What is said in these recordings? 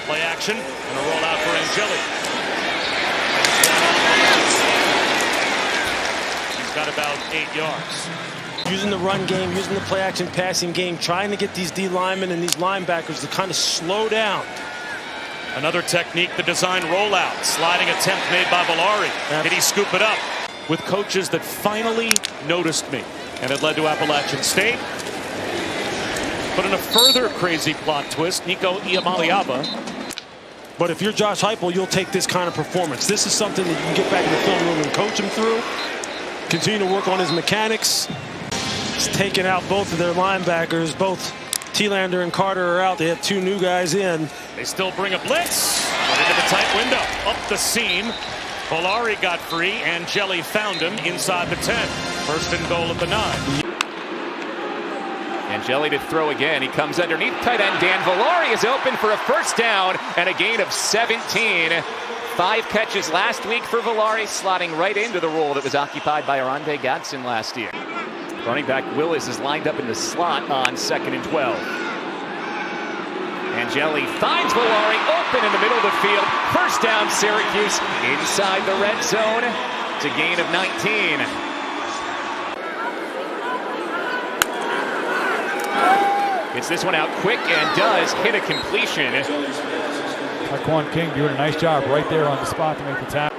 Play action and a rollout for Angeli. He's got about 8 yards. Using the run game, using the play action passing game, trying to get these D linemen and these linebackers to kind of slow down. Another technique, the design rollout. Sliding attempt made by Villari. Did he scoop it up? With coaches that finally noticed me. And it led to Appalachian State. But in a further crazy plot twist, Nico Iamaleava. But if you're Josh Heupel, you'll take this kind of performance. This is something that you can get back in the film room and coach him through. Continue to work on his mechanics. He's taken out both of their linebackers. Both Thielander and Carter are out. They have 2 new guys in. They still bring a blitz. But into the tight window. Up the seam. Villari got free. Angeli found him inside the 10. First and goal at the 9. Angeli to throw again. He comes underneath tight end. Dan Villari is open for a first down and a gain of 17. 5 catches last week for Villari, slotting right into the role that was occupied by Aronde Godson last year. Running back Willis is lined up in the slot on 2nd and 12. Angeli finds Villari open in the middle of the field. First down, Syracuse inside the red zone. It's a gain of 19. Gets this one out quick and does hit a completion. Taquan King doing a nice job right there on the spot to make the tackle.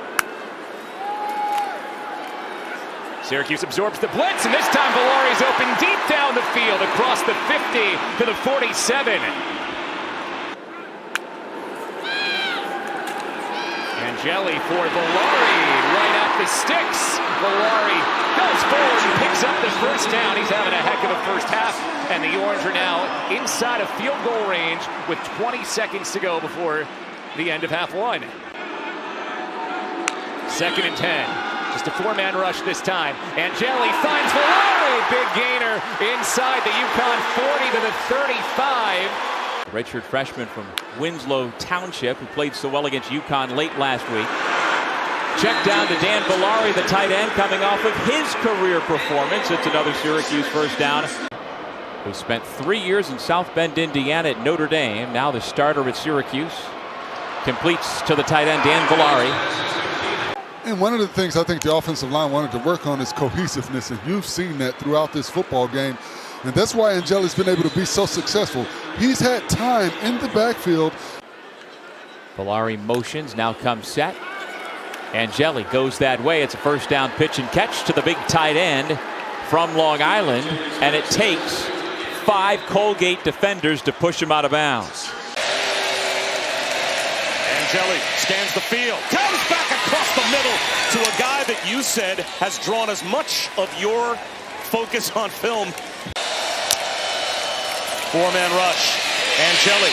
Syracuse absorbs the blitz, and this time Villari's open deep down the field across the 50 to the 47. Angeli for Villari, right at the sticks. Villari goes forward and picks up the first down. He's having a heck of a first half, and the Orange are now inside of field goal range with 20 seconds to go before the end of half 1. 2nd and 10. Just a 4-man rush this time. Angeli finds Villari. Big gainer inside the UConn 40 to the 35. Redshirt freshman from Winslow Township who played so well against UConn late last week. Check down to Dan Villari, the tight end, coming off of his career performance. It's another Syracuse first down. Who spent 3 years in South Bend, Indiana at Notre Dame. Now the starter at Syracuse. Completes to the tight end, Dan Villari. And one of the things I think the offensive line wanted to work on is cohesiveness, and you've seen that throughout this football game. And that's why Angeli's been able to be so successful. He's had time in the backfield. Villari motions, now comes set. Angeli goes that way. It's a first down pitch and catch to the big tight end from Long Island. And it takes 5 Colgate defenders to push him out of bounds. Angeli scans the field, comes back across the middle to a guy that you said has drawn as much of your focus on film. 4-man rush. Angeli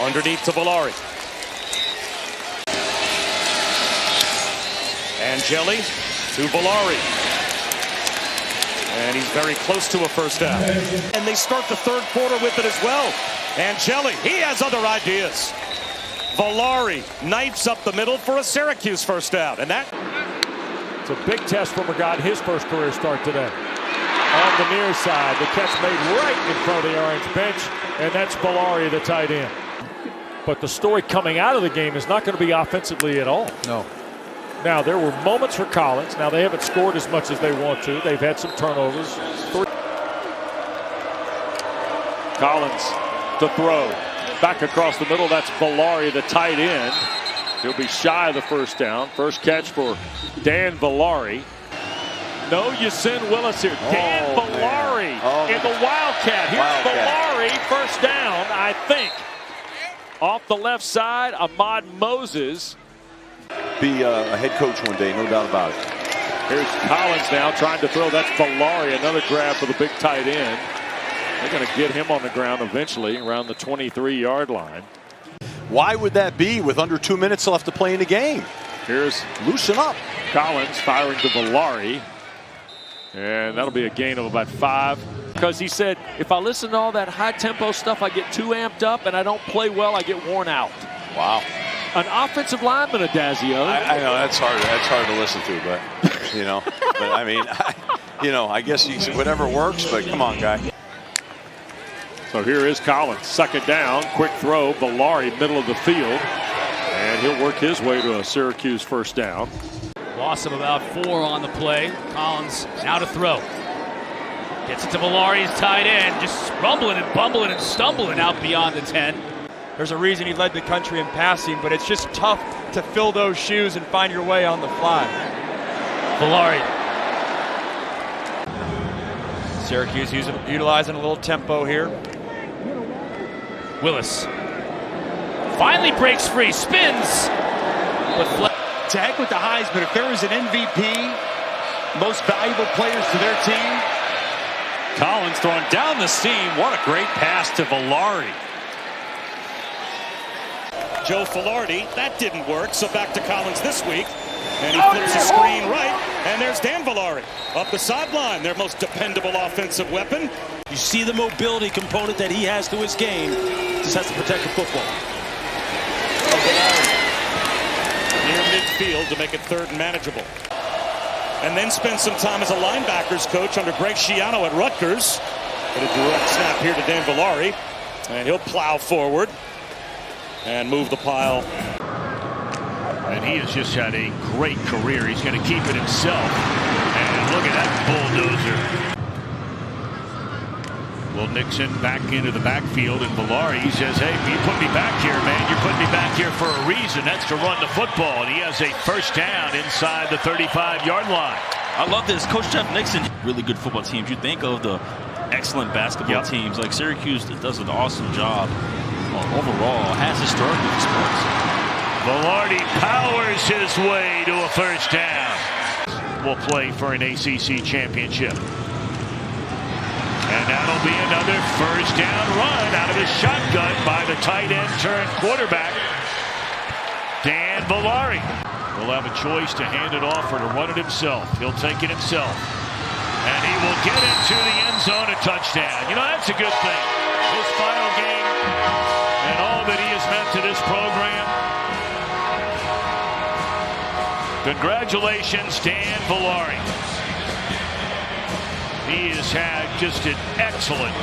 underneath to Villari. Angeli to Villari. And he's very close to a first down. And they start the 3rd quarter with it as well. Angeli, he has other ideas. Villari knifes up the middle for a Syracuse first down. And that... It's a big test for McGott, his first career start today. On the near side, the catch made right in front of the Orange bench, and that's Villari, the tight end. But the story coming out of the game is not going to be offensively at all. No. Now, there were moments for Collins. Now, they haven't scored as much as they want to. They've had some turnovers. Collins to throw. Back across the middle, that's Villari, the tight end. He'll be shy of the first down. First catch for Dan Villari. No, you send Willis here. Dan Villari in the Wildcat. Here's Villari, first down, I think. Off the left side, Ahmad Moses. Be a head coach one day, no doubt about it. Here's Collins now trying to throw. That's Villari, another grab for the big tight end. They're going to get him on the ground eventually around the 23-yard line. Why would that be with under 2 minutes left to play in the game? Here's Loosen up. Collins firing to Villari. And that'll be a gain of about 5. Because he said, if I listen to all that high-tempo stuff, I get too amped up, and I don't play well, I get worn out. Wow. An offensive lineman, Adazio. I know that's hard to listen to, but you know, but I mean, I guess whatever works. But come on, guy. So here is Collins, second down, quick throw, Villari, middle of the field, and he'll work his way to a Syracuse first down. Loss of about 4 on the play. Collins now to throw. Gets it to Villari, his tight end, just rumbling and bumbling and stumbling out beyond the 10. There's a reason he led the country in passing, but it's just tough to fill those shoes and find your way on the fly. Villari. Syracuse utilizing a little tempo here. Willis finally breaks free, spins. But to heck with the Heisman. If there was an MVP, most valuable players to their team. Collins throwing down the seam. What a great pass to Villari. Joe Filardi, that didn't work, so back to Collins this week. And he flips a screen right, and there's Dan Villari up the sideline, their most dependable offensive weapon. You see the mobility component that he has to his game. Just has to protect the football. Near midfield to make it third and manageable. And then spend some time as a linebackers coach under Greg Schiano at Rutgers. Get a direct snap here to Dan Villari, and he'll plow forward and move the pile. And he has just had a great career. He's going to keep it himself. And look at that bulldozer. Will Nixon back into the backfield, and Villari says, hey, you put me back here, man. You're putting me back here for a reason. That's to run the football. And he has a first down inside the 35-yard line. I love this. Coach Jeff Nixon, really good football teams. You think of the excellent basketball teams. Like Syracuse does an awesome job overall. Has historically for sports. Velarde powers his way to a first down. Will play for an ACC championship. And that'll be another first down run out of the shotgun by the tight end turned quarterback, Dan Villari. Will have a choice to hand it off or to run it himself. He'll take it himself. And he will get into the end zone, a touchdown. You know, that's a good thing. His final game and all that he has meant to this program. Congratulations, Dan Villari. He has had just an excellent